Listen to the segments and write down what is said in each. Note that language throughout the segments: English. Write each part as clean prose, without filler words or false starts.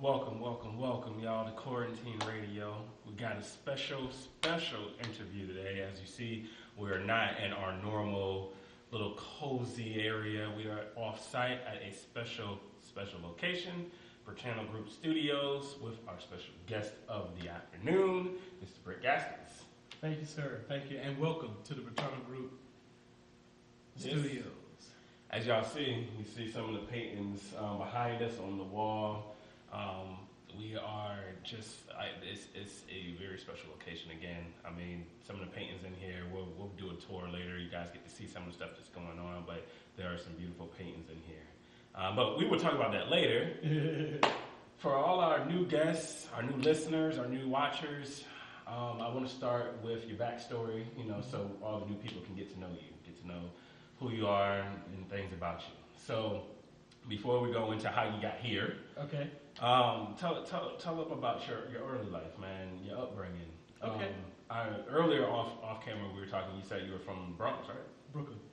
Welcome, y'all, to Quarantine Radio. We got a special interview today. As you see, we're not in our normal little cozy area. We are off-site at a special location, Brittano Group Studios, with our special guest of the afternoon, Mr. Brent Gaskins. Thank you, sir. Thank you, and welcome to the Brittano Group Studios. As y'all see, you see some of the paintings behind us on the wall. We are just, it's a very special location again. I mean, some of the paintings in here, we'll do a tour later. You guys get to see some of the stuff that's going on, but there are some beautiful paintings in here. But we will talk about that later. For all our new guests, our new listeners, our new watchers, I want to start with your backstory, so all the new people can get to know you, get to know who you are and things about you. So before we go into how you got here, okay. Tell them about your early life, man, your upbringing. Okay. Earlier off camera we were talking. You said you were from Bronx, right?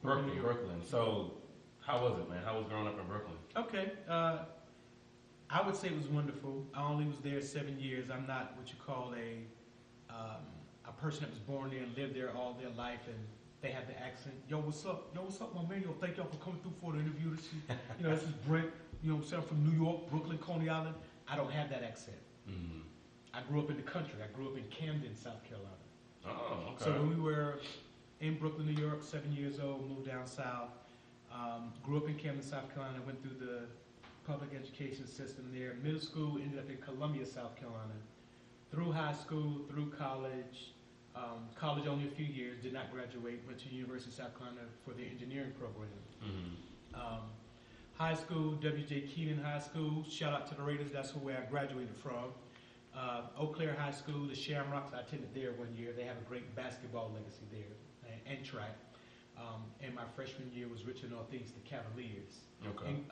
Brooklyn. So how was it, man? How was growing up in Brooklyn? Okay. I would say it was wonderful. I only was there 7 years. I'm not what you call a person that was born there and lived there all their life and they had the accent. Yo, what's up, my man? Yo, thank y'all for coming through for the interview. This is Brent. You know what I'm saying? I'm from New York, Brooklyn, Coney Island. I don't have that accent. Mm-hmm. I grew up in the country. I grew up in Camden, South Carolina. Oh, okay. So when we were in Brooklyn, New York, 7 years old, moved down south, grew up in Camden, South Carolina, went through the public education system there. Middle school, ended up in Columbia, South Carolina. Through high school, through college. College only a few years, did not graduate, went to University of South Carolina for the engineering program. Mm-hmm. High school, W.J. Keenan High School, shout out to the Raiders, that's where I graduated from. Eau Claire High School, the Shamrocks, I attended there 1 year. They have a great basketball legacy there, and track. And my freshman year was Richmond Northeast, the Cavaliers,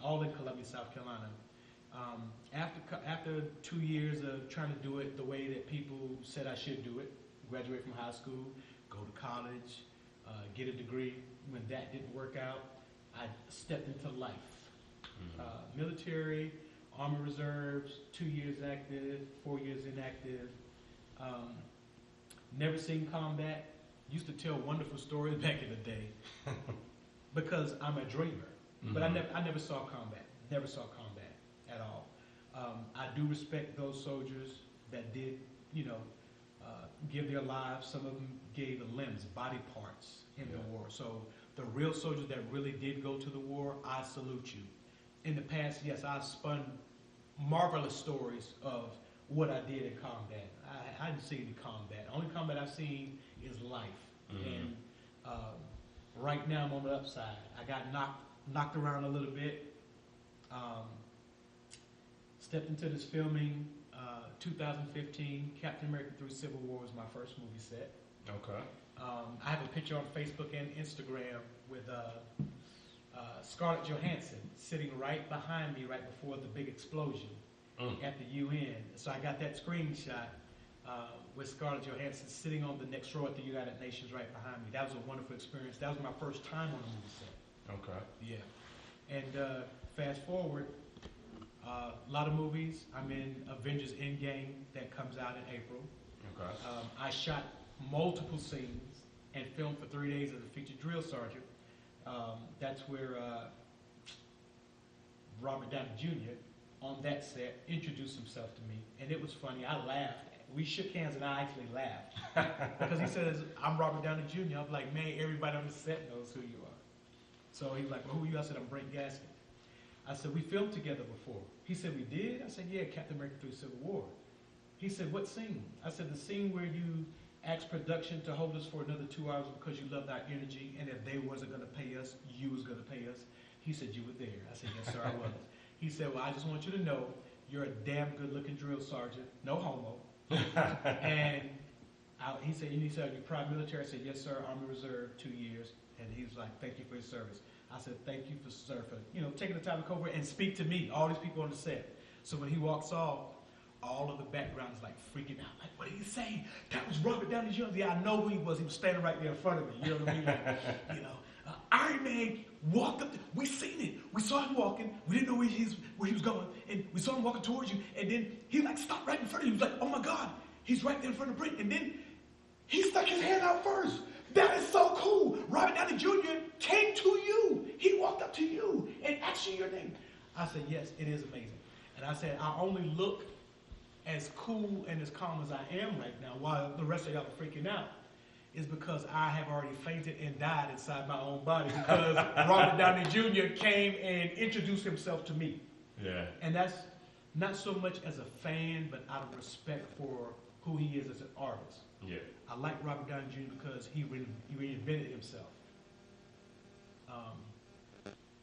all in Columbia, South Carolina. After 2 years of trying to do it the way that people said I should do it, graduate from high school, go to college, get a degree. When that didn't work out, I stepped into life. Mm-hmm. Military, Army Reserves, 2 years active, 4 years inactive. Never seen combat. Used to tell wonderful stories back in the day because I'm a dreamer. Mm-hmm. But I never saw combat. Never saw combat at all. I do respect those soldiers that did, give their lives. Some of them gave limbs, body parts in the war. So the real soldiers that really did go to the war, I salute you. In the past, yes, I've spun marvelous stories of what I did in combat. I didn't see any combat. The only combat I've seen is life. Mm-hmm. And right now I'm on the upside. I got knocked around a little bit. Stepped into this filming. 2015, Captain America 3 Civil War was my first movie set. Okay. I have a picture on Facebook and Instagram with Scarlett Johansson sitting right behind me right before the big explosion at the UN. So I got that screenshot with Scarlett Johansson sitting on the next row at the United Nations right behind me. That was a wonderful experience. That was my first time on a movie set. Okay. Yeah. And fast forward, a lot of movies. I'm in Avengers Endgame that comes out in April. Okay. I shot multiple scenes and filmed for 3 days as a featured drill sergeant. That's where Robert Downey Jr. on that set introduced himself to me, and it was funny. I laughed. We shook hands, and I actually laughed because he says, "I'm Robert Downey Jr." I'm like, "Man, everybody on the set knows who you are." So he's like, "Well, who are you?" I said, "I'm Brent Gaskins." I said, "We filmed together before." He said, "We did?" I said, "Yeah, Captain America 3 Civil War." He said, "What scene?" I said, "The scene where you asked production to hold us for another 2 hours because you loved our energy, and if they wasn't going to pay us, you was going to pay us." He said, "You were there." I said, "Yes, sir, I was." He said, "Well, I just want you to know you're a damn good-looking drill sergeant, no homo." And he said, "Are you proud military?" I said, "Yes, sir, Army Reserve, 2 years." And he was like, "Thank you for your service." I said, "Thank you for taking the time to come over and speak to me, all these people on the set." So when he walks off, all of the background is like freaking out. Like, what did he say? That was Robert Downey Jr. Yeah, I know who he was. He was standing right there in front of me. You know what I mean? Like, Iron Man walked up. We seen it. We saw him walking. We didn't know where he was going. And we saw him walking towards you. And then he like stopped right in front of you. He was like, oh my God, he's right there in front of Brent. And then he stuck his hand out first. That is so cool. Robert Downey Jr. came to you. He walked up to you and asked you your name. I said, yes, it is amazing. And I said, I only look as cool and as calm as I am right now while the rest of y'all are freaking out is because I have already fainted and died inside my own body because Robert Downey Jr. came and introduced himself to me. Yeah. And that's not so much as a fan, but out of respect for who he is as an artist. Yeah. I like Robert Downey Jr. because he reinvented himself.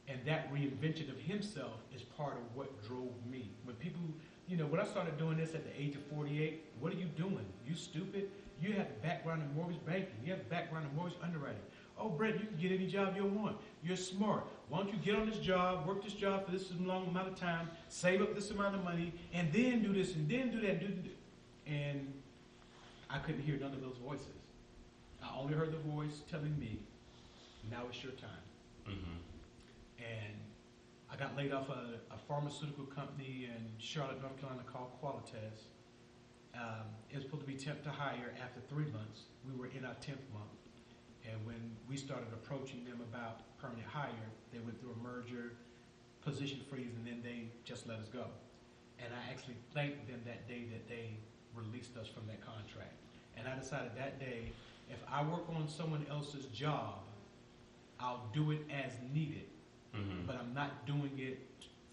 And that reinvention of himself is part of what drove me. When people, when I started doing this at the age of 48, what are you doing? You stupid? You have a background in mortgage banking. You have a background in mortgage underwriting. Oh, Brent, you can get any job you want. You're smart. Why don't you get on this job, work this job for this long amount of time, save up this amount of money, and then do this, and then do that, and I couldn't hear none of those voices. I only heard the voice telling me, now it's your time. Mm-hmm. And I got laid off a pharmaceutical company in Charlotte, North Carolina called Qualitas. It was supposed to be temp to hire after 3 months. We were in our 10th month. And when we started approaching them about permanent hire, they went through a merger, position freeze, and then they just let us go. And I actually thanked them that day that they released us from that contract. And I decided that day, if I work on someone else's job, I'll do it as needed. Mm-hmm. But I'm not doing it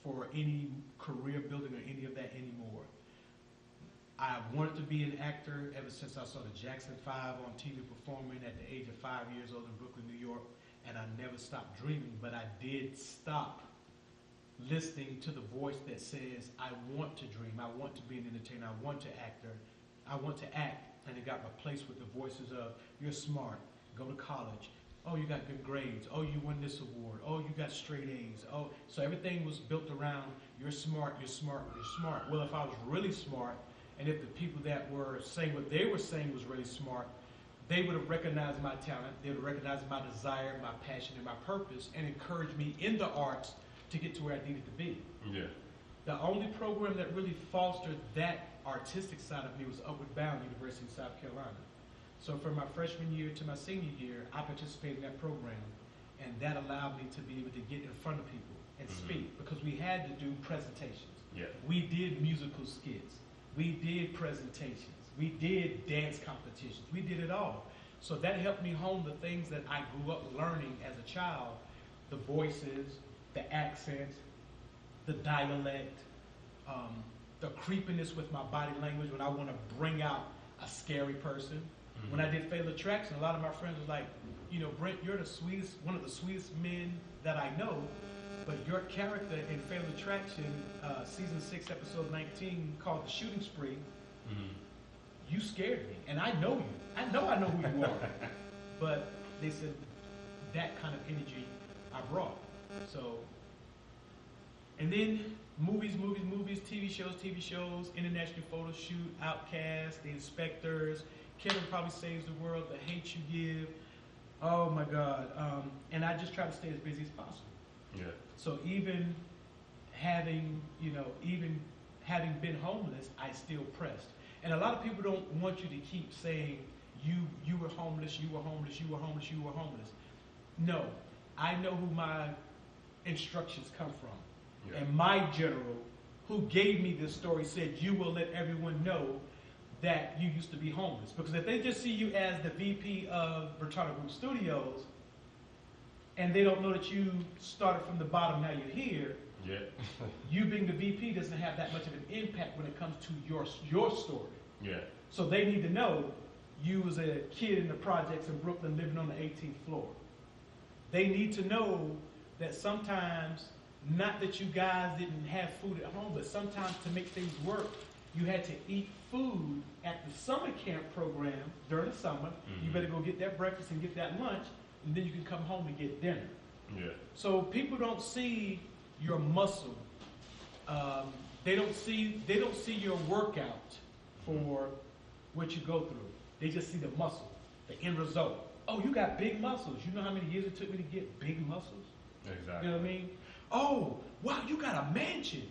for any career building or any of that anymore. I wanted to be an actor ever since I saw the Jackson 5 on TV performing at the age of 5 years old in Brooklyn, New York, and I never stopped dreaming, but I did stop listening to the voice that says, I want to dream, I want to be an entertainer, I want to act, and it got replaced with the voices of, you're smart, go to college, oh, you got good grades, oh, you won this award, oh, you got straight A's, oh, so everything was built around, you're smart, you're smart, you're smart. Well, if I was really smart, and if the people that were saying what they were saying was really smart, they would have recognized my talent, they would have recognized my desire, my passion, and my purpose, and encouraged me in the arts to get to where I needed to be. Yeah. The only program that really fostered that artistic side of me was Upward Bound, University of South Carolina. So from my freshman year to my senior year, I participated in that program, and that allowed me to be able to get in front of people and speak, because we had to do presentations. Yeah. We did musical skits. We did presentations. We did dance competitions. We did it all. So that helped me hone the things that I grew up learning as a child, the voices, the accents, the dialect, the creepiness with my body language when I want to bring out a scary person. Mm-hmm. When I did Fatal Attraction, a lot of my friends were like, Brent, you're the sweetest, one of the sweetest men that I know, but your character in Fatal Attraction, season 6, episode 19, called The Shooting Spree, you scared me. And I know you. I know who you are. But they said that kind of energy I brought. So, and then movies, TV shows, International Photo Shoot, Outcast, The Inspectors, Kevin Probably Saves the World, The Hate You Give. Oh my God. And I just try to stay as busy as possible. Yeah. So even having been homeless, I still pressed. And a lot of people don't want you to keep saying you were homeless, you were homeless, you were homeless, you were homeless. No, I know who my instructions come from. Yeah. And my general, who gave me this story, said, you will let everyone know that you used to be homeless. Because if they just see you as the VP of Brittano Group Studios, and they don't know that you started from the bottom, now you're here, yeah. you being the VP doesn't have that much of an impact when it comes to your story. Yeah. So they need to know you was a kid in the projects in Brooklyn living on the 18th floor. They need to know that sometimes, not that you guys didn't have food at home, but sometimes to make things work, you had to eat food at the summer camp program during the summer. Mm-hmm. You better go get that breakfast and get that lunch, and then you can come home and get dinner. Yeah. So people don't see your muscle. They don't see your workout for what you go through. They just see the muscle, the end result. Oh, you got big muscles. You know how many years it took me to get big muscles? Exactly. You know what I mean? Oh, wow, you got a mansion.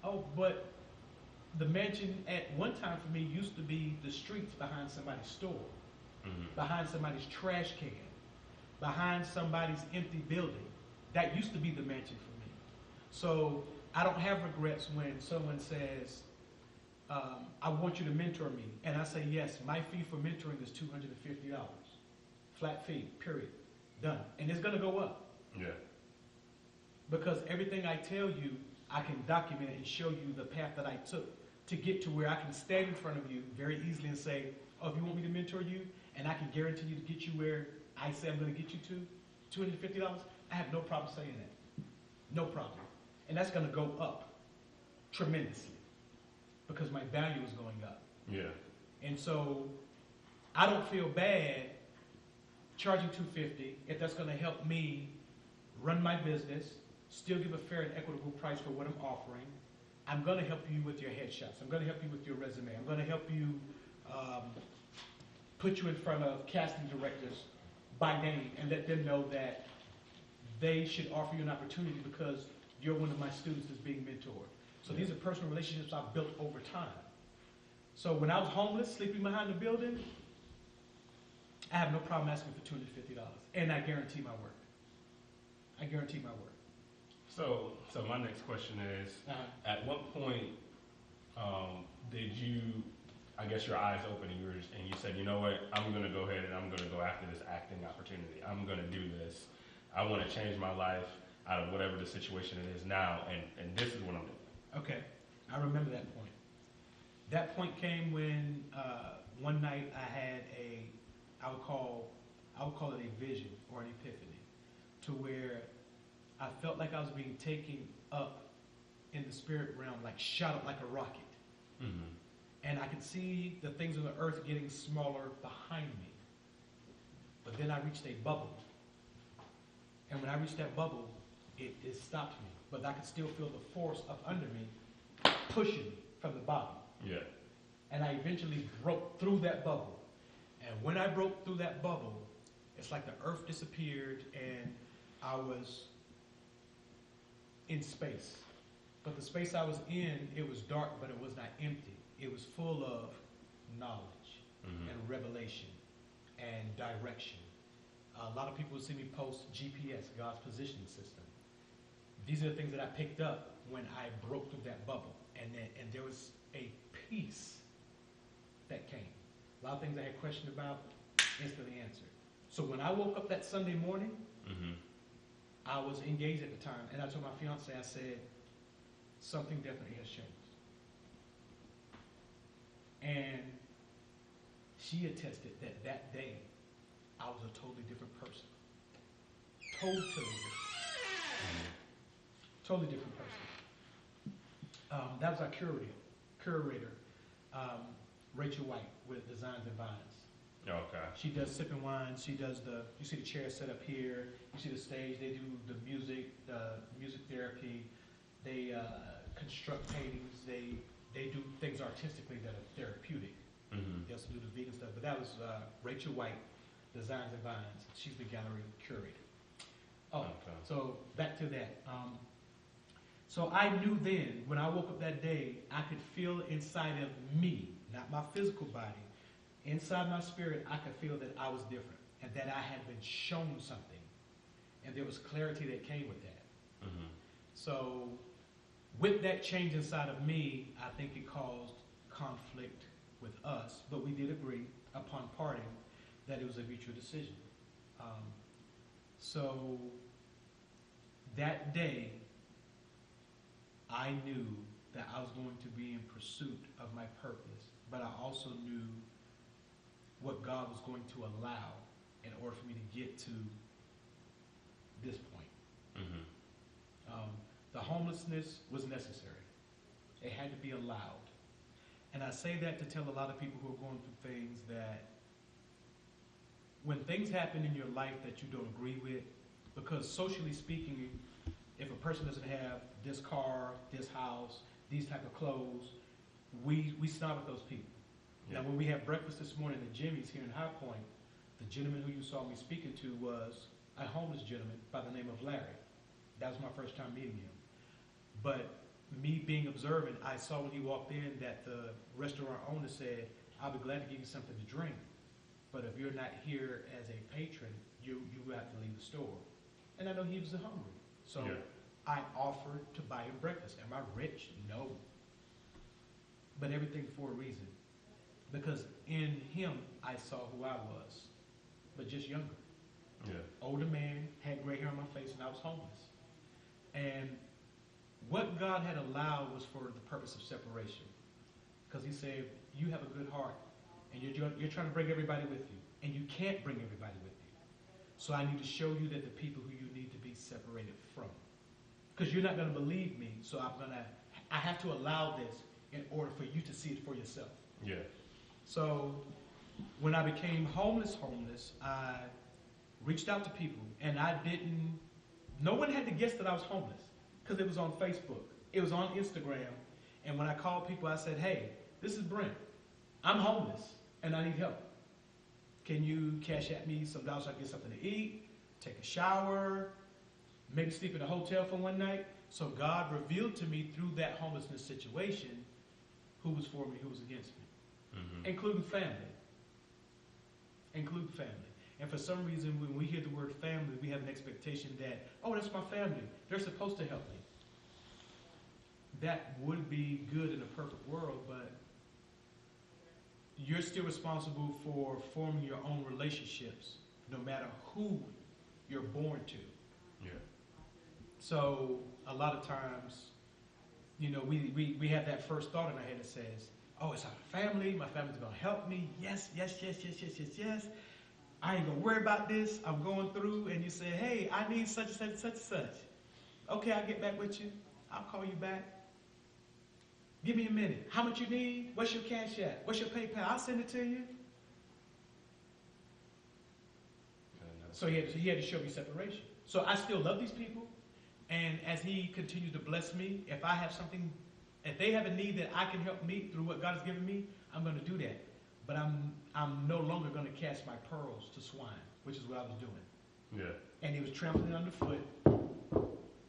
Oh, but the mansion at one time for me used to be the streets behind somebody's store, behind somebody's trash can, behind somebody's empty building. That used to be the mansion for me. So I don't have regrets when someone says, I want you to mentor me. And I say, yes, my fee for mentoring is $250. Flat fee, period. Done. And it's going to go up. Yeah. Because everything I tell you, I can document it and show you the path that I took to get to where I can stand in front of you very easily and say, oh, if you want me to mentor you, and I can guarantee you to get you where I say I'm going to get you to, $250, I have no problem saying that. No problem. And that's going to go up tremendously because my value is going up. Yeah. And so I don't feel bad charging $250 if that's going to help me run my business, still give a fair and equitable price for what I'm offering. I'm going to help you with your headshots. I'm going to help you with your resume. I'm going to help you put you in front of casting directors by name and let them know that they should offer you an opportunity because you're one of my students that's being mentored. So these are personal relationships I've built over time. So when I was homeless, sleeping behind the building, I have no problem asking for $250. And I guarantee my work. I guarantee my work. So my next question is, at what point did you, I guess your eyes opened and you said, you know what, I'm going to go ahead and I'm going to go after this acting opportunity. I'm going to do this. I want to change my life out of whatever the situation it is now, and this is what I'm doing. Okay, I remember that point. That point came when one night I had I would call it a vision or an epiphany, to where I felt like I was being taken up in the spirit realm, like shot up like a rocket. Mm-hmm. And I could see the things on the earth getting smaller behind me. But then I reached a bubble. And when I reached that bubble, it stopped me. But I could still feel the force up under me, pushing me from the bottom. Yeah. And I eventually broke through that bubble. And when I broke through that bubble, it's like the earth disappeared and I was in space. But the space I was in, it was dark, but it was not empty. It was full of knowledge and revelation and direction. A lot of people see me post GPS, God's positioning system. These are the things that I picked up when I broke through that bubble. And there was a peace that came. A lot of things I had questioned about, instantly answered. So when I woke up that Sunday morning, I was engaged at the time, and I told my fiance, I said, something definitely has changed. And she attested that that day, I was a totally different person. Totally different. Totally different person. That was our curator, Rachel White with Designs and Vines. Okay. She does sipping wines. She does you see the chair set up here. You see the stage. They do the music therapy. They construct paintings. They do things artistically that are therapeutic. They also do the vegan stuff. But that was Rachel White, Designs and Vines. She's the gallery curator. Oh, okay. So back to that. So I knew then, when I woke up that day, I could feel inside of me, not my physical body, inside my spirit, I could feel that I was different and that I had been shown something. And there was clarity that came with that. So with that change inside of me, I think it caused conflict with us, but we did agree upon parting that it was a mutual decision. So that day, I knew that I was going to be in pursuit of my purpose, but I also knew what God was going to allow in order for me to get to this point. The homelessness was necessary. It had to be allowed. And I say that to tell a lot of people who are going through things that when things happen in your life that you don't agree with, because socially speaking, if a person doesn't have this car, this house, these type of clothes, we snob at those people. Now, when we had breakfast this morning at Jimmy's here in High Point, the gentleman who you saw me speaking to was a homeless gentleman by the name of Larry. That was my first time meeting him. But me being observant, I saw when he walked in that the restaurant owner said, "I'll be glad to give you something to drink. But if you're not here as a patron, you have to leave the store." And I know he was hungry. So I offered to buy him breakfast. Am I rich? No. But everything for a reason. Because in him, I saw who I was, but just younger. Yeah. Older man, had gray hair on my face, and I was homeless. And what God had allowed was for the purpose of separation. Because he said, you have a good heart, and you're trying to bring everybody with you, and you can't bring everybody with you. So I need to show you that the people who you need to be separated from. Because you're not going to believe me, so I have to allow this in order for you to see it for yourself. Yeah. So when I became homeless, I reached out to people, and no one had to guess that I was homeless, because it was on Facebook. It was on Instagram. And when I called people, I said, "Hey, this is Brent. I'm homeless, and I need help. Can you cash at me some dollars so I can get something to eat, take a shower, maybe sleep in a hotel for one night?" So God revealed to me through that homelessness situation who was for me, who was against me, including family. And for some reason, when we hear the word family, we have an expectation that, oh, that's my family. They're supposed to help me. That would be good in a perfect world, but you're still responsible for forming your own relationships, no matter who you're born to. Yeah. So a lot of times, we have that first thought in our head that says, oh, it's our family. My family's going to help me. Yes. I ain't going to worry about this. I'm going through. And you say, hey, I need such and such and such and such. Okay, I'll get back with you. I'll call you back. Give me a minute. How much you need? What's your cash app? What's your PayPal? I'll send it to you. So he had to show me separation. So I still love these people. And as he continues to bless me, if they have a need that I can help meet through what God has given me, I'm going to do that. But I'm no longer going to cast my pearls to swine, which is what I was doing. Yeah. And he was trampling underfoot.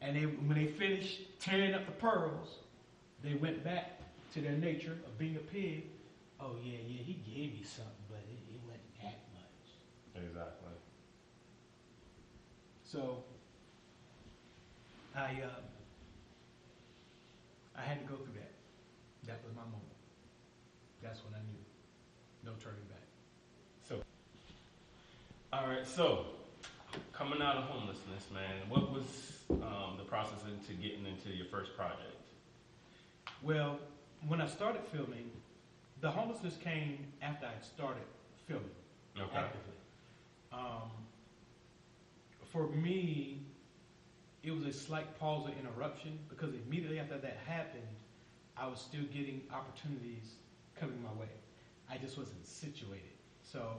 And when they finished tearing up the pearls, they went back to their nature of being a pig. Oh, yeah, he gave me something, but it wasn't that much. Exactly. So I had to go through that. That was my moment. That's when I knew. No turning back. So, all right. So, coming out of homelessness, man, what was the process into getting into your first project? Well, when I started filming, the homelessness came after I started filming actively. For me, it was a slight pause or interruption because immediately after that happened, I was still getting opportunities coming my way. I just wasn't situated. So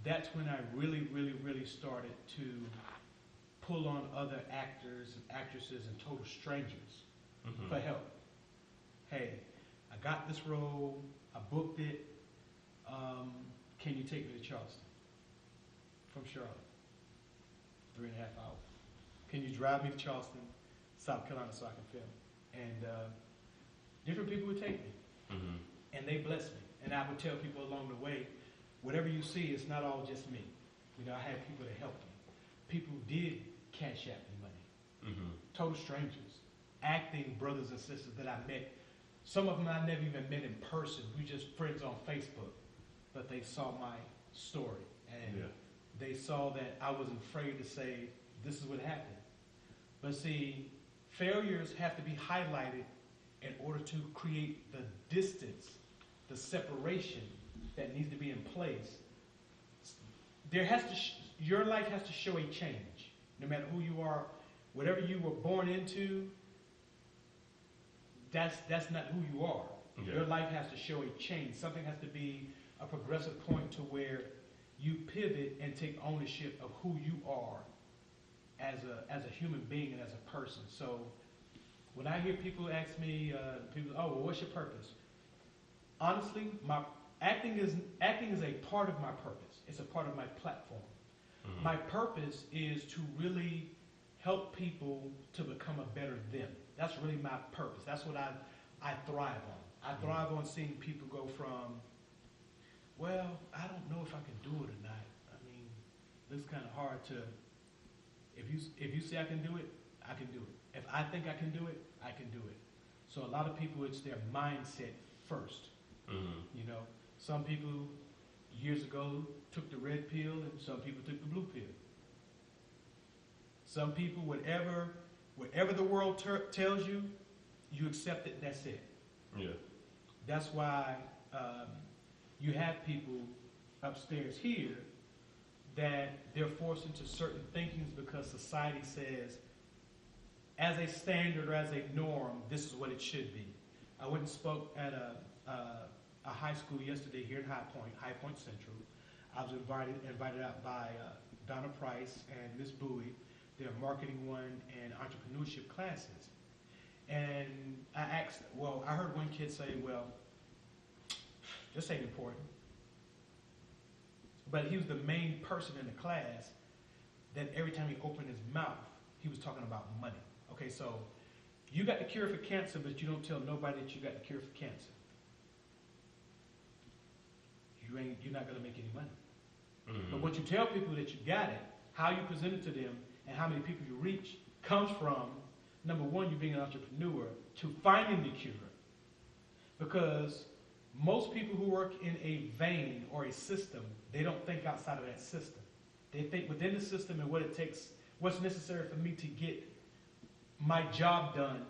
that's when I really, really, really started to pull on other actors and actresses and total strangers for help. Hey, I got this role. I booked it. Can you take me to Charleston from Charlotte? 3.5 hours. Can you drive me to Charleston, South Carolina, so I can film? And different people would take me. And they blessed me. And I would tell people along the way, whatever you see, it's not all just me. I had people that helped me. People did cash out me money. Total strangers. Acting brothers and sisters that I met. Some of them I never even met in person. We just friends on Facebook. But they saw my story. And they saw that I wasn't afraid to say, this is what happened. But see, failures have to be highlighted in order to create the distance, the separation that needs to be in place. Your life has to show a change. No matter who you are, whatever you were born into, that's not who you are. Your life has to show a change. Something has to be a progressive point to where you pivot and take ownership of who you are as a human being and as a person. So when I hear people ask me, oh, well, what's your purpose? honestly, acting is a part of my purpose. It's a part of my platform. Mm-hmm. My purpose is to really help people to become a better them. That's really my purpose. That's what I thrive on. I thrive on seeing people go from, well, I don't know if I can do it or not. I mean, it's kind of hard to, if you say I can do it, I can do it. If I think I can do it, I can do it. So a lot of people, it's their mindset first. Mm-hmm. You know, some people years ago took the red pill and some people took the blue pill. Some people, whatever the world tells you, you accept it, that's it. Yeah. That's why you have people upstairs here that they're forced into certain thinkings because society says, as a standard or as a norm, this is what it should be. I went and spoke at a high school yesterday here in High Point Central. I was invited out by Donna Price and Miss Bowie. Their marketing one and entrepreneurship classes. And I asked, I heard one kid say, well, this ain't important. But he was the main person in the class that every time he opened his mouth, he was talking about money. Okay, so you got the cure for cancer, but you don't tell nobody that you got the cure for cancer. You're not going to make any money. Mm-hmm. But once you tell people that you got it, how you present it to them and how many people you reach comes from, number one, you being an entrepreneur, to finding the cure. Because most people who work in a vein or a system, they don't think outside of that system. They think within the system and what it takes, what's necessary for me to get my job done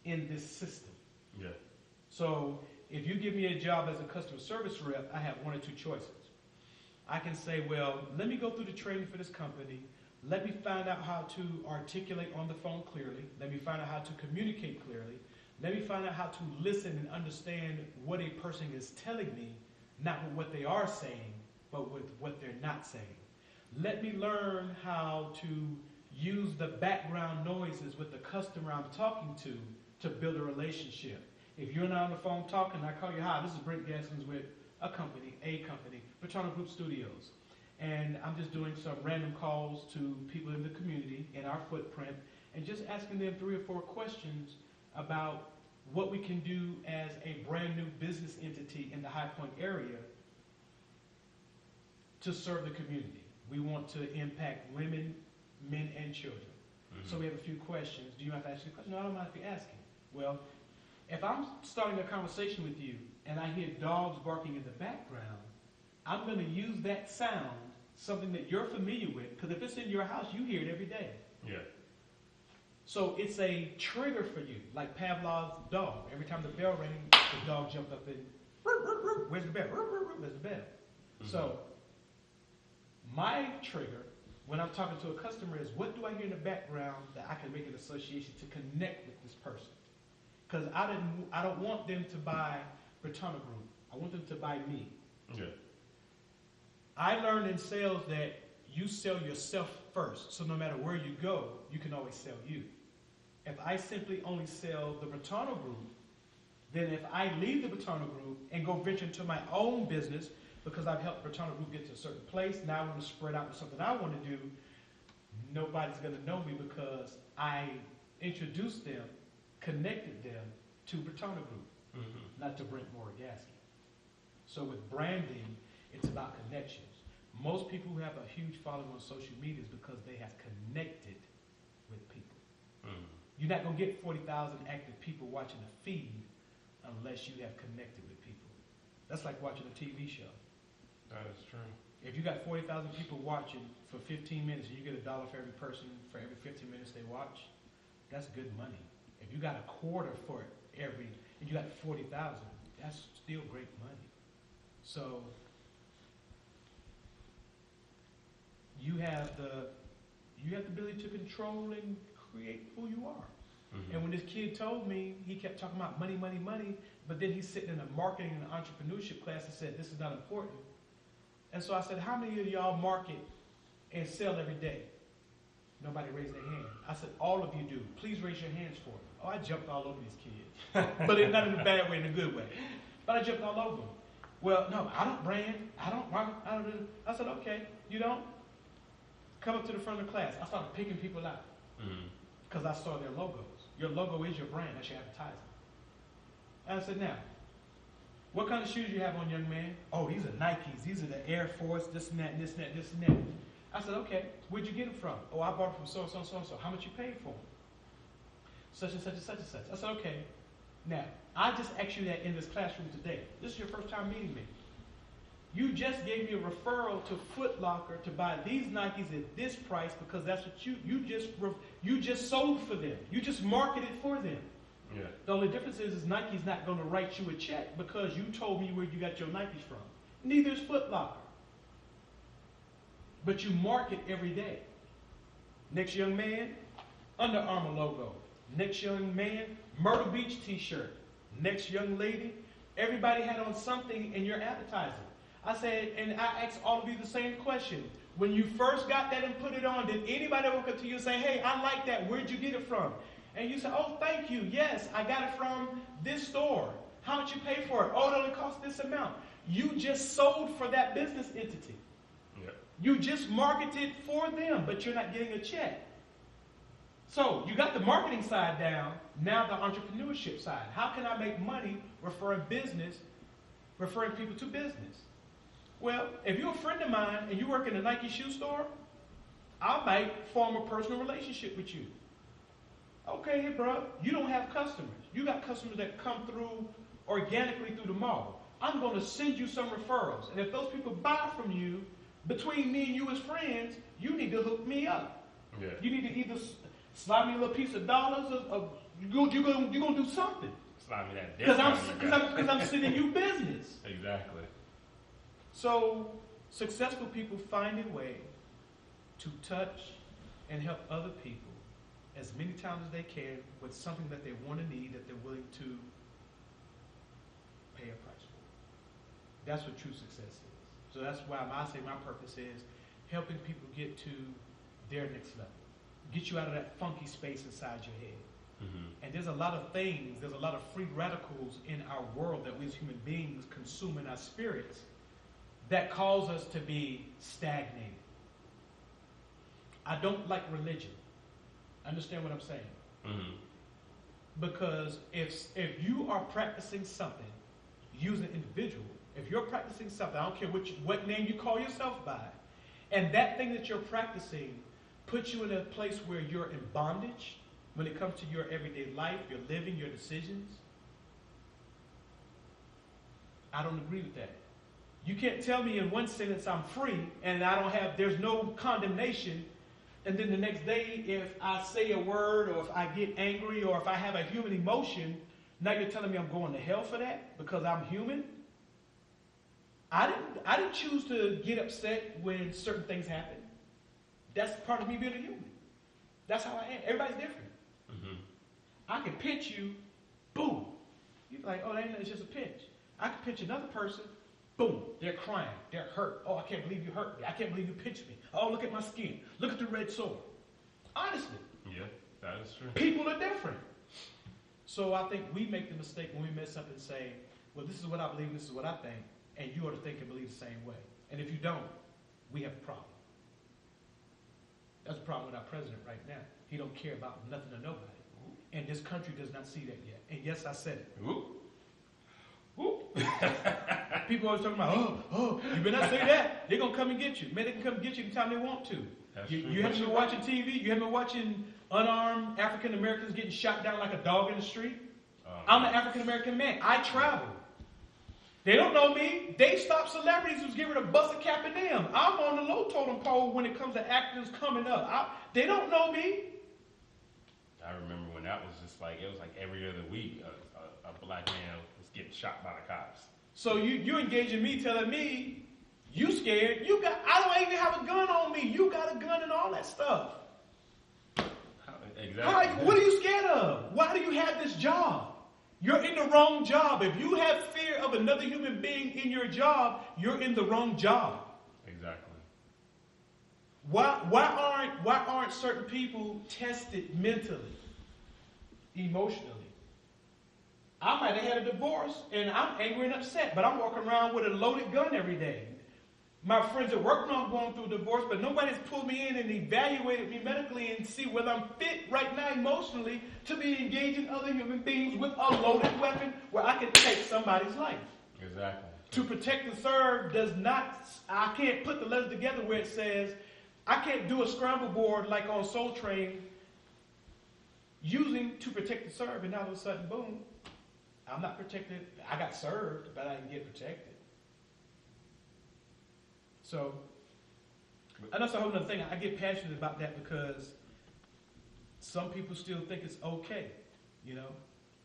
in this system. Yeah. So if you give me a job as a customer service rep, I have one or two choices. I can say, well, let me go through the training for this company. Let me find out how to articulate on the phone clearly. Let me find out how to communicate clearly. Let me find out how to listen and understand what a person is telling me, not with what they are saying, but with what they're not saying. Let me learn how to use the background noises with the customer I'm talking to build a relationship. If you're not on the phone talking, I call you, hi, this is Brent Gaskins with a company, Brittano Group Studios. And I'm just doing some random calls to people in the community, in our footprint, and just asking them 3 or 4 questions about what we can do as a brand new business entity in the High Point area to serve the community. We want to impact women, men, and children. Mm-hmm. So we have a few questions. Do you have to ask a question? No, I don't mind if you asking. Well, if I'm starting a conversation with you and I hear dogs barking in the background, I'm going to use that sound, something that you're familiar with, because if it's in your house, you hear it every day. Yeah. So it's a trigger for you, like Pavlov's dog. Every time the bell rang, the dog jumped up and, where's the bell? Where's the bell? Mm-hmm. So my trigger when I'm talking to a customer is, what do I hear in the background that I can make an association to connect with this person? Because I don't want them to buy Brittano Group. I want them to buy me. Yeah. I learned in sales that you sell yourself first. So no matter where you go, you can always sell you. If I simply only sell the Brittano Group, then if I leave the Brittano Group and go venture into my own business, because I've helped Brittano Group get to a certain place, now I want to spread out with something I want to do, nobody's going to know me because I introduced them, connected them to Brittano Group, mm-hmm. not to Brent Moorer Gaskins. So with branding, it's about connections. Most people who have a huge following on social media is because they have connected with people. Mm-hmm. You're not going to get 40,000 active people watching a feed unless you have connected with people. That's like watching a TV show. That is true. If you got 40,000 people watching for 15 minutes and you get $1 for every person for every 15 minutes they watch, that's good money. If you got a quarter for every, and you got 40,000, that's still great money. So you have the ability to control and create who you are. Mm-hmm. And when this kid told me, he kept talking about money, money, money, but then he's sitting in a marketing and entrepreneurship class and said, this is not important. And so I said, how many of y'all market and sell every day? Nobody raised their hand. I said, all of you do. Please raise your hands for it. Oh, I jumped all over these kids. But not in a bad way, in a good way. But I jumped all over them. Well, no, I don't brand. I don't market. I said, okay, you don't? Come up to the front of the class. I started picking people out because I saw their logos. Your logo is your brand. That's your advertising. And I said, now, what kind of shoes you have on, young man? Oh, these are Nikes. These are the Air Force, this and that, and this and that, this and that. I said, okay, where'd you get them from? Oh, I bought them from so-and-so, so-and-so. How much you paid for them? Such and such and such and such. I said, okay, now, I just asked you that in this classroom today. This is your first time meeting me. You just gave me a referral to Foot Locker to buy these Nikes at this price because that's what you just sold for them. You just marketed for them. Yeah. The only difference is Nike's not going to write you a check because you told me where you got your Nikes from. Neither is Foot Locker. But you market every day. Next young man, Under Armour logo. Next young man, Myrtle Beach t-shirt. Next young lady, everybody had on something in your advertising. I said, and I asked all of you the same question. When you first got that and put it on, did anybody walk up to you and say, hey, I like that. Where'd you get it from? And you said, oh, thank you. Yes, I got it from this store. How much you pay for it? Oh, it only cost this amount. You just sold for that business entity. Yeah. You just marketed for them, but you're not getting a check. So you got the marketing side down, now the entrepreneurship side. How can I make money referring people to business? Well, if you're a friend of mine and you work in a Nike shoe store, I might form a personal relationship with you. Okay, hey, bro, you don't have customers. You got customers that come through organically through the mall. I'm going to send you some referrals. And if those people buy from you, between me and you as friends, you need to hook me up. Yeah. You need to either slide me a little piece of dollars or you're going to do something. Slide me that Because I'm sending you business. Exactly. So successful people find a way to touch and help other people as many times as they can with something that they want to need that they're willing to pay a price for. That's what true success is. So that's why I say my purpose is helping people get to their next level. Get you out of that funky space inside your head. Mm-hmm. And there's a lot of things, there's a lot of free radicals in our world that we as human beings consume in our spirits that cause us to be stagnated. I don't like religion. Understand what I'm saying? Mm-hmm. Because if you are practicing something, you as an individual, if you're practicing something, I don't care what name you call yourself by, and that thing that you're practicing puts you in a place where you're in bondage when it comes to your everyday life, your living, your decisions, I don't agree with that. You can't tell me in one sentence I'm free and there's no condemnation, and then the next day if I say a word or if I get angry or if I have a human emotion, now you're telling me I'm going to hell for that because I'm human? I didn't choose to get upset when certain things happen. That's part of me being a human. That's how I am. Everybody's different. Mm-hmm. I can pinch you, boom. You're like, oh, it's just a pinch. I can pinch another person, boom. They're crying. They're hurt. Oh, I can't believe you hurt me. I can't believe you pinched me. Oh, look at my skin. Look at the red sore. Honestly. Yeah, that is true. People are different. So I think we make the mistake when we mess up and say, well, this is what I believe, this is what I think, and you ought to think and believe the same way. And if you don't, we have a problem. That's the problem with our president right now. He don't care about nothing or nobody. And this country does not see that yet. And yes, I said it. Ooh. Ooh. People always talking about, oh, you better not say that. They're going to come and get you. Man, they can come get you anytime they want to. You haven't been watching TV? You haven't been watching unarmed African Americans getting shot down like a dog in the street? I'm an African American man. I travel. They don't know me. They stop celebrities who's getting ready to bust a cap in them. I'm on the low totem pole when it comes to actors coming up. They don't know me. I remember when that was just like, it was like every other week, a black man was getting shot by the cops. So you're engaging me, telling me, you scared. I don't even have a gun on me. You got a gun and all that stuff. Exactly. What are you scared of? Why do you have this job? You're in the wrong job. If you have fear of another human being in your job, you're in the wrong job. Exactly. Why aren't certain people tested mentally, emotionally? I might have had a divorce and I'm angry and upset, but I'm walking around with a loaded gun every day. My friends at work know I'm going through a divorce, but nobody's pulled me in and evaluated me medically and see whether I'm fit right now emotionally to be engaging other human beings with a loaded weapon where I can take somebody's life. Exactly. To protect and serve does not, I can't put the letters together where it says, I can't do a scramble board like on Soul Train using to protect and serve, and now all of a sudden, boom, I'm not protected. I got served, but I didn't get protected. So, and that's a whole other thing. I get passionate about that because some people still think it's okay, you know?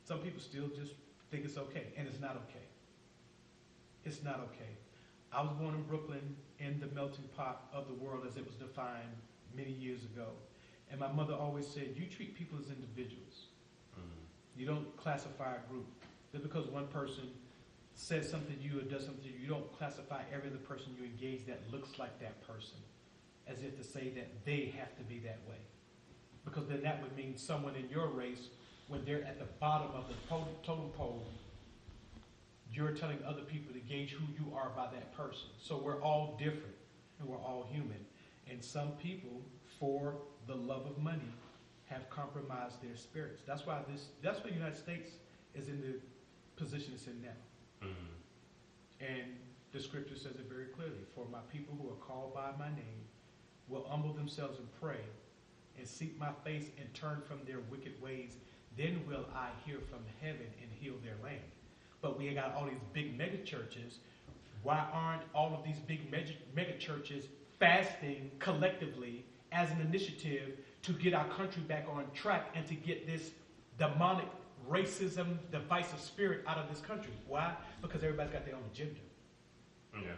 Some people still just think it's okay, and it's not okay. It's not okay. I was born in Brooklyn in the melting pot of the world as it was defined many years ago. And my mother always said, you treat people as individuals. Mm-hmm. You don't classify a group. Just because one person says something to you or does something to you, you don't classify every other person you engage that looks like that person as if to say that they have to be that way. Because then that would mean someone in your race, when they're at the bottom of the totem pole, you're telling other people to gauge who you are by that person. So we're all different and we're all human. And some people, for the love of money, have compromised their spirits. That's why the United States is in the position it's in now. Mm-hmm. And the scripture says it very clearly. For my people who are called by my name will humble themselves and pray and seek my face and turn from their wicked ways. Then will I hear from heaven and heal their land. But we got all these big mega churches. Why aren't all of these big mega churches fasting collectively as an initiative to get our country back on track and to get this demonic racism, divisive spirit out of this country? Why? Because everybody's got their own agenda. Yeah.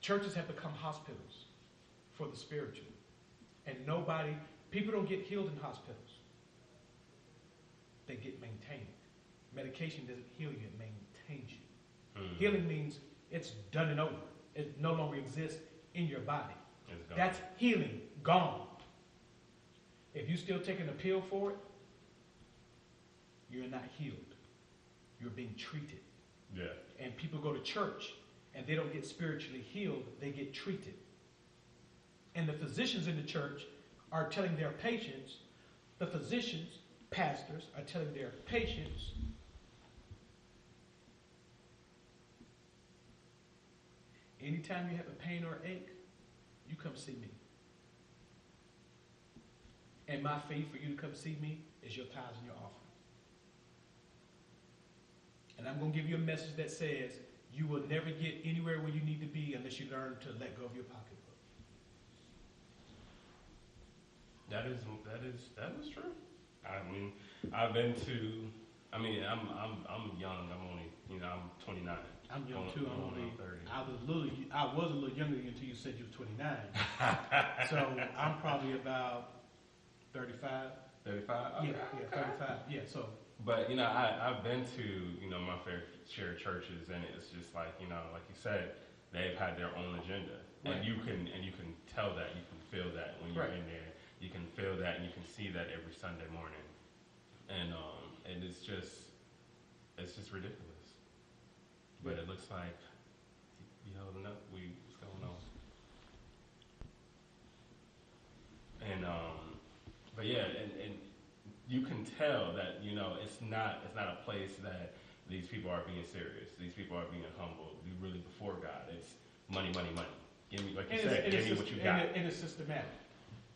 Churches have become hospitals for the spiritual. And people don't get healed in hospitals. They get maintained. Medication doesn't heal you, it maintains you. Mm-hmm. Healing means it's done and over. It no longer exists in your body. That's healing, gone. If you're still taking a pill for it, you're not healed. You're being treated. Yeah. And people go to church and they don't get spiritually healed, they get treated. And the physicians in the church are telling their patients, the physicians, pastors, are telling their patients, anytime you have a pain or ache, you come see me. And my fee for you to come see me is your tithes and your offering. And I'm going to give you a message that says you will never get anywhere where you need to be unless you learn to let go of your pocketbook. That is true. I mean, I'm young. I'm 29. I'm young too. I'm 30. I was a little younger until you said you were 29. So I'm probably about 35. 35? Okay. Yeah, 35. Yeah, so. But, I've been to, my fair share of churches, and it's just like you said, they've had their own agenda. Right. And you can tell that, you can feel that when you're in there. You can feel that and you can see that every Sunday morning. And it's just ridiculous. But it looks like you holding up, what's going on? And but yeah, and you can tell that, it's not a place that these people are being serious. These people are being humble, be really before God. It's money, money, money. Give me, like you said, give me what you got. And it's systematic.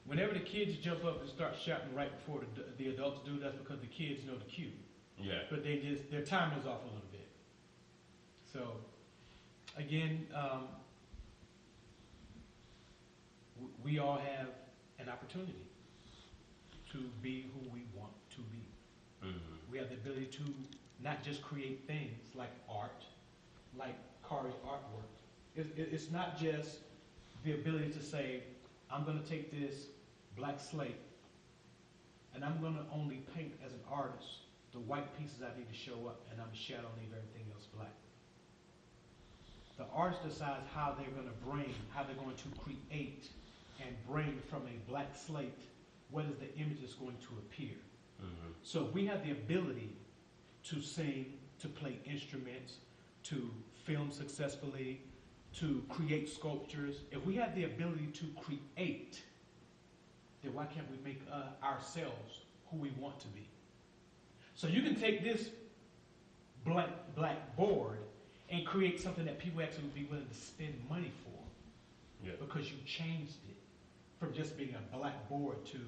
Whenever the kids jump up and start shouting right before the adults do, that's because the kids know the cue. Yeah. But their timing's off a little bit. So, again, we all have an opportunity to be who we want to be. Mm-hmm. We have the ability to not just create things like art, like Kari's artwork. It's not just the ability to say, I'm going to take this black slate and I'm going to only paint as an artist the white pieces I need to show up, and I'm shadow leave everything else black. The artist decides how they're going to create and bring from a black slate what is the image that's going to appear. Mm-hmm. So we have the ability to sing, to play instruments, to film successfully, to create sculptures. If we have the ability to create, then why can't we make ourselves who we want to be? So you can take this black board and create something that people actually would be willing to spend money for. Yeah. Because you changed it from just being a black board to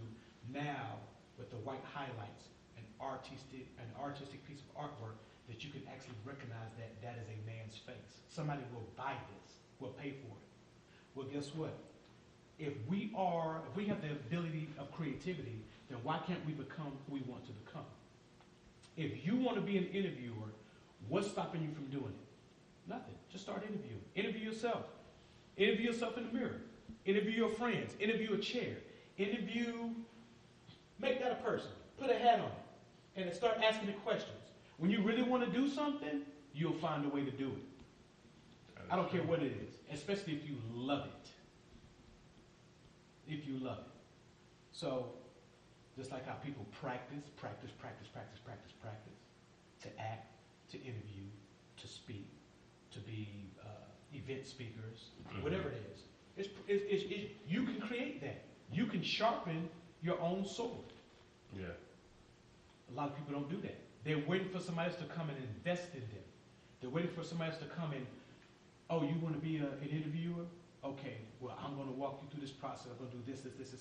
now with the white highlights, an artistic piece of artwork that you can actually recognize that is a man's face. Somebody will buy this, will pay for it. Well, guess what? If we have the ability of creativity, then why can't we become who we want to become? If you want to be an interviewer, what's stopping you from doing it? Nothing. Just start interviewing. Interview yourself. Interview yourself in the mirror. Interview your friends. Interview a chair. Make that a person. Put a hat on it. And start asking it questions. When you really want to do something, you'll find a way to do it. I don't care what it is, especially if you love it. If you love it. So, just like how people practice, to act, to interview, to speak, to be event speakers, whatever it is. You can create that. You can sharpen your own sword. Yeah. A lot of people don't do that. They're waiting for somebody else to come and invest in them. They're waiting for somebody else to come and, oh, you want to be an interviewer? Okay, well, I'm going to walk you through this process. I'm going to do this, and this.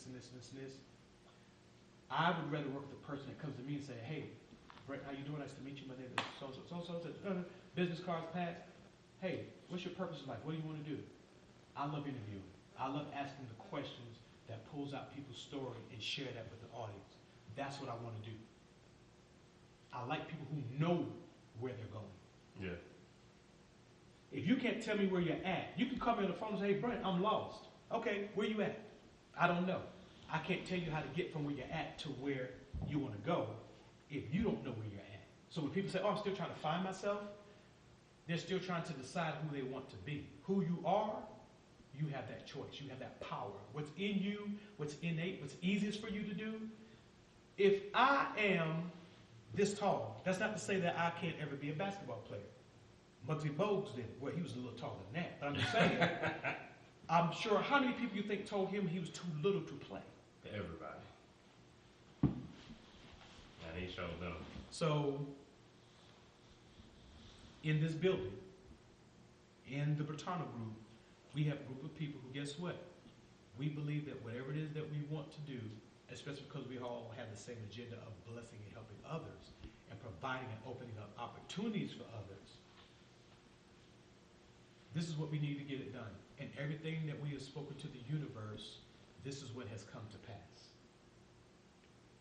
I would rather work with the person that comes to me and say, hey, Brent, how you doing? Nice to meet you. My name is so-and-so. Business cards passed. Hey, what's your purpose in life? What do you want to do? I love interviewing. I love asking the questions that pulls out people's story and share that with the audience. That's what I want to do. I like people who know where they're going. Yeah. If you can't tell me where you're at, you can call me on the phone and say, hey, Brent, I'm lost. Okay, where you at? I don't know. I can't tell you how to get from where you're at to where you want to go if you don't know where you're at. So when people say, oh, I'm still trying to find myself, they're still trying to decide who they want to be. Who you are, you have that choice. You have that power. What's in you, what's innate, what's easiest for you to do. If I am this tall, that's not to say that I can't ever be a basketball player. Muggsy Bogues did. Well, he was a little taller than that, but I'm just saying. I'm sure how many people you think told him he was too little to play? Everybody. And he showed them. So, in this building, in the Brittano group, we have a group of people who, guess what? We believe that whatever it is that we want to do, especially because we all have the same agenda of blessing and helping others and providing and opening up opportunities for others, this is what we need to get it done. And everything that we have spoken to the universe, this is what has come to pass.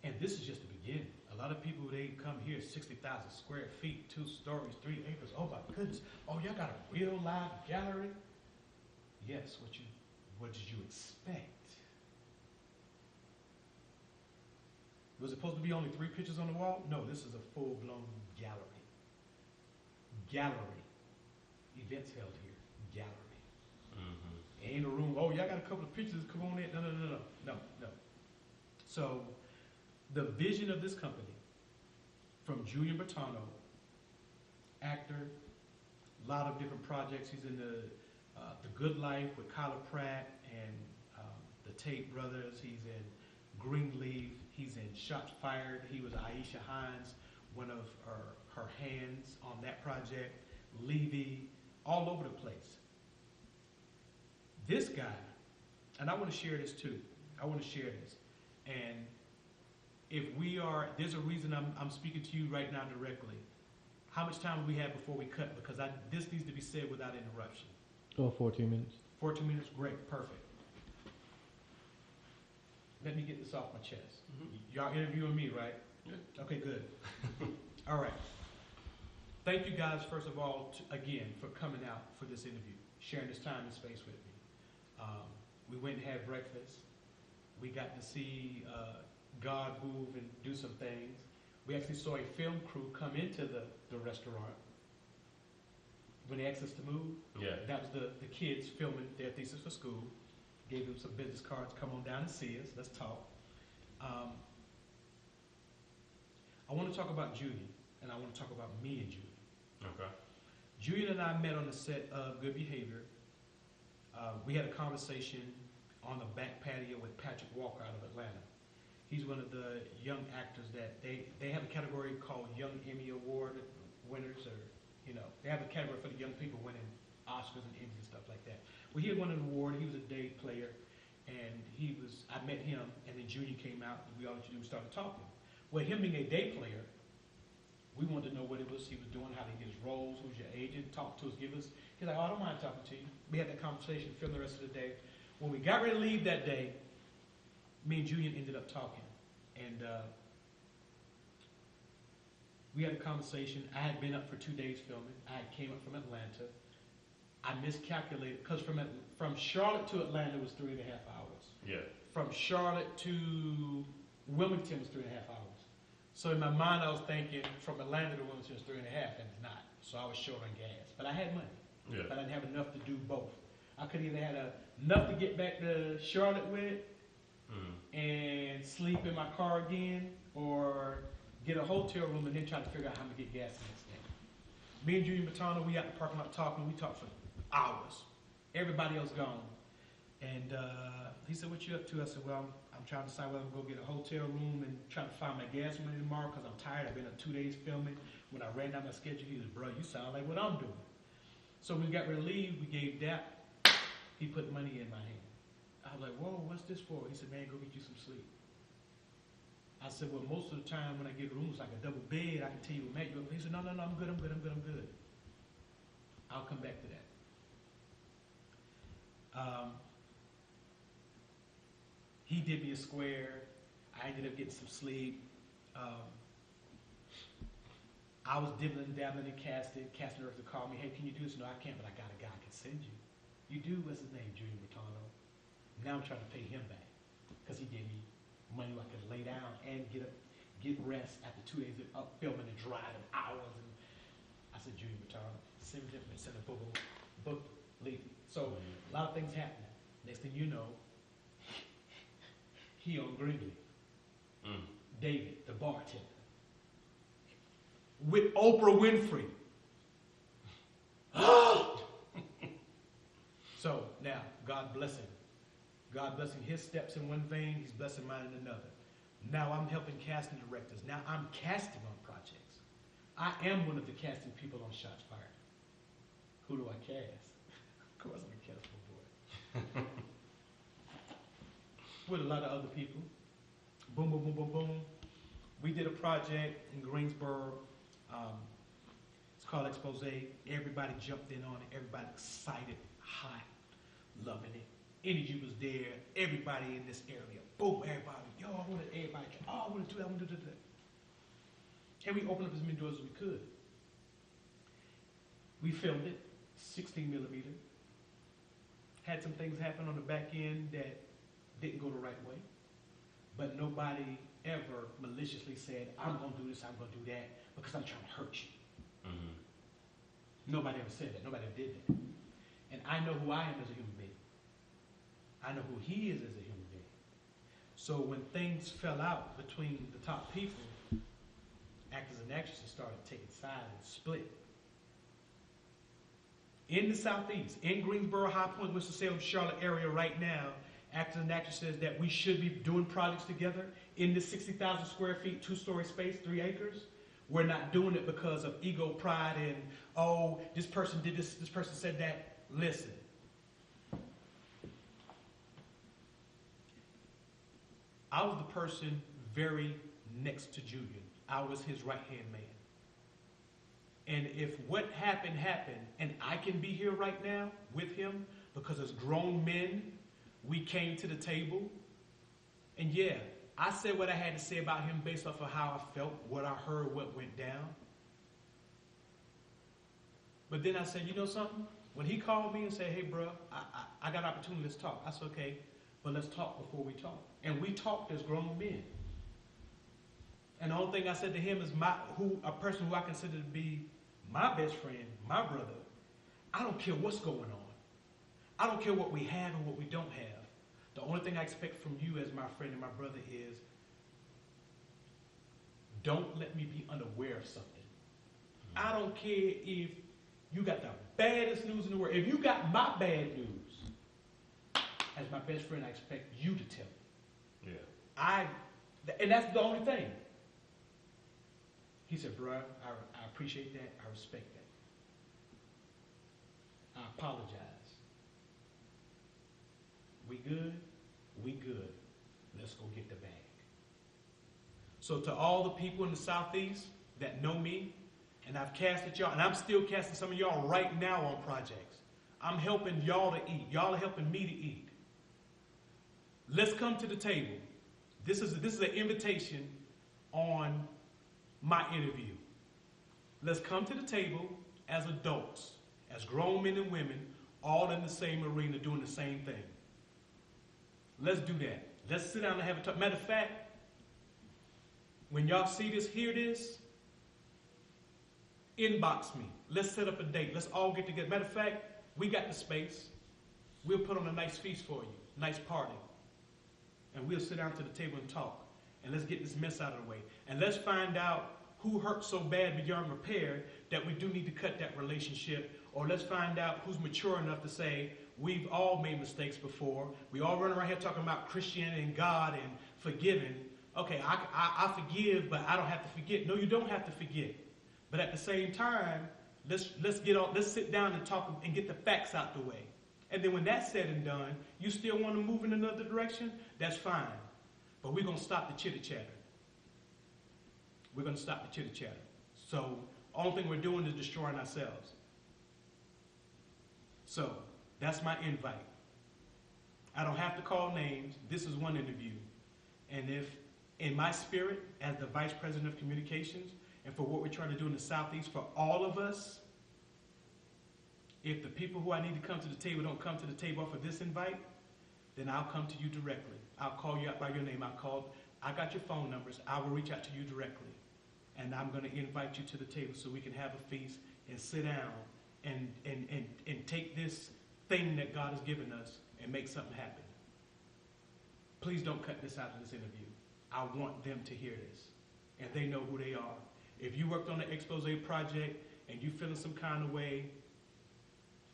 And this is just the beginning. A lot of people, they come here, 60,000 square feet, 2 stories, 3 acres. Oh my goodness. Oh, y'all got a real live gallery? Yes, what did you expect? Was it supposed to be only 3 pictures on the wall? No, this is a full-blown gallery. Gallery. Events held here. Gallery. Mm-hmm. Ain't a room, oh, y'all got a couple of pictures, come on in. No. So, the vision of this company, from Julian Brittano, actor, a lot of different projects. He's in the Good Life with Kyla Pratt and the Tate Brothers. He's in Greenleaf. He's in Shots Fired. He was Aisha Hines, one of her hands on that project. Levy, all over the place. This guy, and I want to share this too. And if there's a reason I'm speaking to you right now directly. How much time do we have before we cut? Because this needs to be said without interruption. Oh, 14 minutes. 14 minutes, great, perfect. Let me get this off my chest. Mm-hmm. Y'all interviewing me, right? Yeah. Okay, good. All right. Thank you guys, first of all, again, for coming out for this interview, sharing this time and space with me. We went and had breakfast. We got to see God move and do some things. We actually saw a film crew come into the restaurant when they asked us to move. Yeah. That was the kids filming their thesis for school. Gave them some business cards. Come on down and see us. Let's talk. I want to talk about Judy. and I want to talk about me and Julian. Okay. Julian and I met on the set of Good Behavior. We had a conversation on the back patio with Patrick Walker out of Atlanta. He's one of the young actors that they have a category called Young Emmy Award winners, or they have a category for the young people winning Oscars and Emmys and stuff like that. Well, he had won an award. He was a day player, and I met him, and then Junior came out, and we started talking. Well, him being a day player, we wanted to know what it was he was doing, how to get his roles, who's your agent, talk to us, give us. He's like, oh, I don't mind talking to you. We had that conversation, filmed the rest of the day. When we got ready to leave that day, me and Julian ended up talking. And we had a conversation. I had been up for 2 days filming. I came up from Atlanta. I miscalculated, because from Charlotte to Atlanta was 3.5 hours. Yeah. From Charlotte to Wilmington was 3.5 hours. So in my mind, I was thinking from Atlanta to Wilmington was 3.5, and it's not. So I was short on gas. But I had money. Yeah. But I didn't have enough to do both. I could either had enough to get back to Charlotte with and sleep in my car again, or get a hotel room and then try to figure out how to get gas the next day. Me and Junior Brittano, we out in the parking lot talking. We talked for hours. Everybody else gone. And he said, what you up to? I said, well, I'm trying to decide whether I'm going to go get a hotel room and try to find my gas money tomorrow because I'm tired. I've been up 2 days filming. When I ran down my schedule, he said, bro, you sound like what I'm doing. So when we got ready to leave, we gave that. He put money in my hand. I was like, whoa, what's this for? He said, man, go get you some sleep. I said, well, most of the time when I get a room, it's like a double bed. I can tell you what mate you up. He said, no, I'm good. I'll come back to that. He did me a square. I ended up getting some sleep. I was dibbling, dabbling in casting. Casting director called me, hey, can you do this? No, I can't, but I got a guy I can send you. You do? What's his name? Junior Brittano. Now I'm trying to pay him back because he gave me money where I could lay down and get rest after 2 days of up filming and driving hours. And I said, Junior Brittano, send him, send a book, leave. So a lot of things happening. Next thing you know, he on Gringley. David, the bartender. With Oprah Winfrey. So now, God blessing. God blessing his steps in one vein, he's blessing mine in another. Now I'm helping casting directors. Now I'm casting on projects. I am one of the casting people on Shots Fired. Who do I cast? Of course I'm a cast boy. With a lot of other people. Boom, boom, boom, boom, boom. We did a project in Greensboro. It's called Expose. Everybody jumped in on it. Everybody excited, hot, loving it. Energy was there. Everybody in this area. Boom, everybody. Yo, I wanted everybody. Oh, I want to do that. I want to do that. And we opened up as many doors as we could. We filmed it, 16 millimeter. Had some things happen on the back end that didn't go the right way. But nobody ever maliciously said, I'm going to do this, I'm going to do that, because I'm trying to hurt you. Nobody ever said that. Nobody ever did that. And I know who I am as a human being. I know who he is as a human being. So when things fell out between the top people, actors and actresses started taking sides and split. In the Southeast, in Greensboro, High Point, Winston-Salem, Charlotte area right now, actors and actresses that we should be doing projects together in this 60,000 square feet, 2-story space, 3 acres. We're not doing it because of ego, pride, and, oh, this person did this person said that. Listen. I was the person very next to Julian. I was his right-hand man. And if what happened, and I can be here right now with him because as grown men, we came to the table. And yeah, I said what I had to say about him based off of how I felt, what I heard, what went down. But then I said, you know something? When he called me and said, hey, bro, I got an opportunity, let's talk. I said, okay, but let's talk before we talk. And we talked as grown men. And the only thing I said to him is a person who I consider to be my best friend, my brother. I don't care what's going on. I don't care what we have and what we don't have. The only thing I expect from you as my friend and my brother is don't let me be unaware of something. I don't care if you got the baddest news in the world. If you got my bad news, as my best friend, I expect you to tell me. Yeah. And that's the only thing. He said, bruh, I appreciate that. I respect that. I apologize. We good? We good. Let's go get the bag. So to all the people in the Southeast that know me, and I've casted y'all, and I'm still casting some of y'all right now on projects. I'm helping y'all to eat. Y'all are helping me to eat. Let's come to the table. This is an invitation on my interview. Let's come to the table as adults, as grown men and women, all in the same arena doing the same thing. Let's do that. Let's sit down and have a talk. Matter of fact, when y'all see this, hear this, inbox me. Let's set up a date. Let's all get together. Matter of fact, we got the space. We'll put on a nice feast for you, nice party. And we'll sit down to the table and talk. And let's get this mess out of the way. And let's find out who hurt so bad beyond repair that we do need to cut that relationship. Or let's find out who's mature enough to say, we've all made mistakes before. We all run around here talking about Christianity and God and forgiving. Okay, I forgive, but I don't have to forget. No, you don't have to forget. But at the same time, let's sit down and talk and get the facts out the way. And then when that's said and done, you still want to move in another direction, that's fine. But we're going to stop the chitter-chatter. We're going to stop the chitter-chatter. So, only thing we're doing is destroying ourselves. So, that's my invite. I don't have to call names. This is one interview. And if, in my spirit, as the Vice President of Communications, and for what we're trying to do in the Southeast, for all of us, if the people who I need to come to the table don't come to the table for this invite, then I'll come to you directly. I'll call you up by your name. I got your phone numbers. I will reach out to you directly. And I'm going to invite you to the table so we can have a feast and sit down and take this thing that God has given us and make something happen. Please don't cut this out of this interview. I want them to hear this. And they know who they are. If you worked on the expose project and you feeling some kind of way,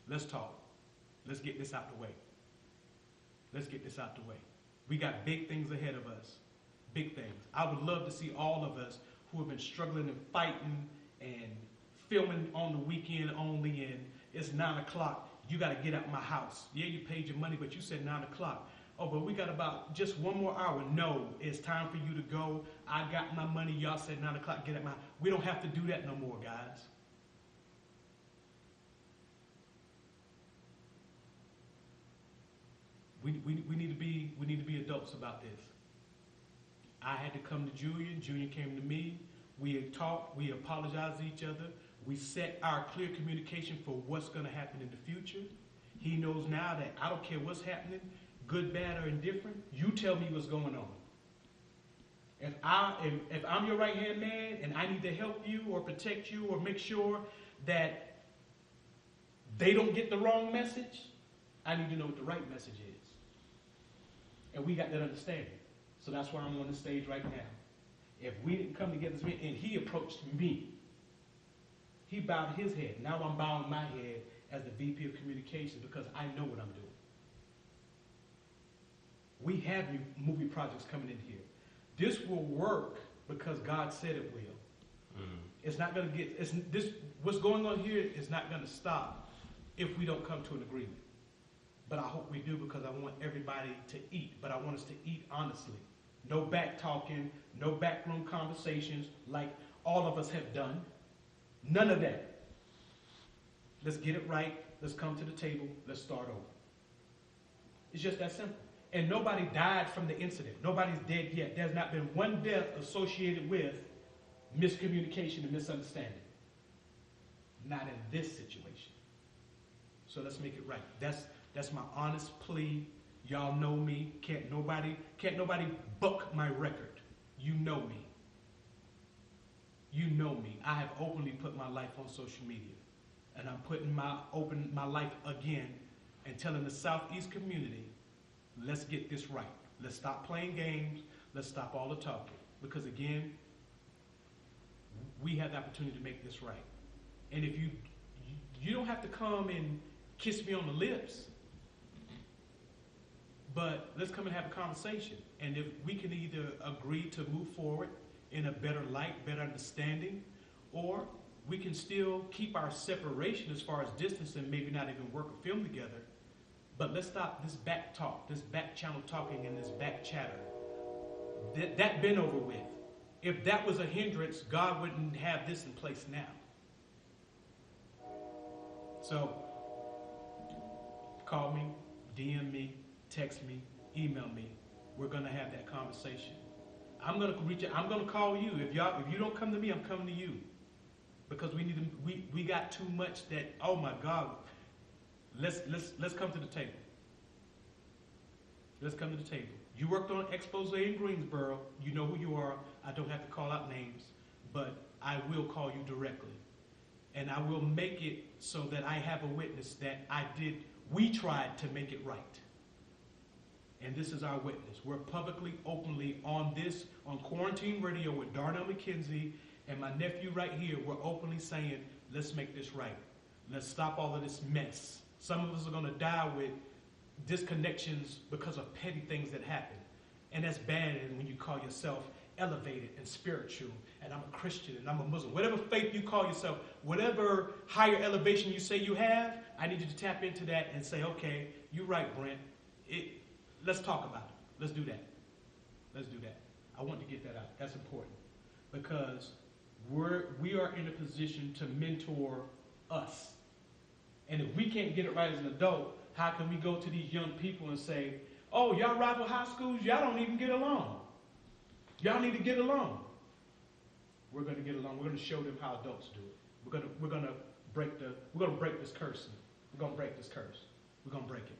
let's talk. Let's get this out the way. Let's get this out the way. We got big things ahead of us. Big things. I would love to see all of us who have been struggling and fighting and filming on the weekend only, and it's 9 o'clock. You got to get out my house. Yeah, you paid your money, but you said 9 o'clock. Oh, but we got about just one more hour. No, it's time for you to go. I got my money. Y'all said 9 o'clock, get out my house. We don't have to do that no more, guys. We need to be adults about this. I had to come to Julian. Julian came to me. We had talked. We apologized to each other. We set our clear communication for what's going to happen in the future. He knows now that I don't care what's happening, good, bad, or indifferent. You tell me what's going on. If I'm your right-hand man and I need to help you or protect you or make sure that they don't get the wrong message, I need to know what the right message is. And we got that understanding. So that's why I'm on the stage right now. If we didn't come together, and he approached me, he bowed his head. Now I'm bowing my head as the VP of Communications because I know what I'm doing. We have new movie projects coming in here. This will work because God said it will. Mm-hmm. It's not going to get, what's going on here is not going to stop if we don't come to an agreement. But I hope we do because I want everybody to eat. But I want us to eat honestly. No back talking, no backroom conversations like all of us have done. None of that. Let's get it right. Let's come to the table. Let's start over. It's just that simple. And nobody died from the incident. Nobody's dead yet. There's not been one death associated with miscommunication and misunderstanding. Not in this situation. So let's make it right. That's my honest plea. Y'all know me. Can't nobody buck my record. You know me. You know me. I have openly put my life on social media. And I'm putting my life again and telling the Southeast community, let's get this right. Let's stop playing games. Let's stop all the talking. Because again, we have the opportunity to make this right. And if you don't have to come and kiss me on the lips, but let's come and have a conversation. And if we can either agree to move forward in a better light, better understanding, or we can still keep our separation as far as distance and maybe not even work a film together. But let's stop this back talk, this back channel talking, and this back chatter. That been over with. If that was a hindrance, God wouldn't have this in place now. So, call me, DM me, text me, email me. We're gonna have that conversation. I'm gonna reach out. I'm gonna call you. If you don't come to me, I'm coming to you. Because we got too much that, oh my God, let's come to the table. Let's come to the table. You worked on expose in Greensboro. You know who you are. I don't have to call out names, but I will call you directly. And I will make it so that I have a witness that we tried to make it right. And this is our witness. We're publicly, openly on Quarantine Radio with Darnell McKenzie and my nephew right here. We're openly saying, let's make this right. Let's stop all of this mess. Some of us are going to die with disconnections because of petty things that happen. And that's bad when you call yourself elevated and spiritual, and I'm a Christian and I'm a Muslim. Whatever faith you call yourself, whatever higher elevation you say you have, I need you to tap into that and say, okay, you're right, Brent. Let's talk about it. Let's do that. Let's do that. I want to get that out. That's important because we are in a position to mentor us. And if we can't get it right as an adult, how can we go to these young people and say, oh, y'all rival high schools, y'all don't even get along. Y'all need to get along. We're going to get along. We're going to show them how adults do it. We're going to break this curse. We're going to break this curse. We're going to break it.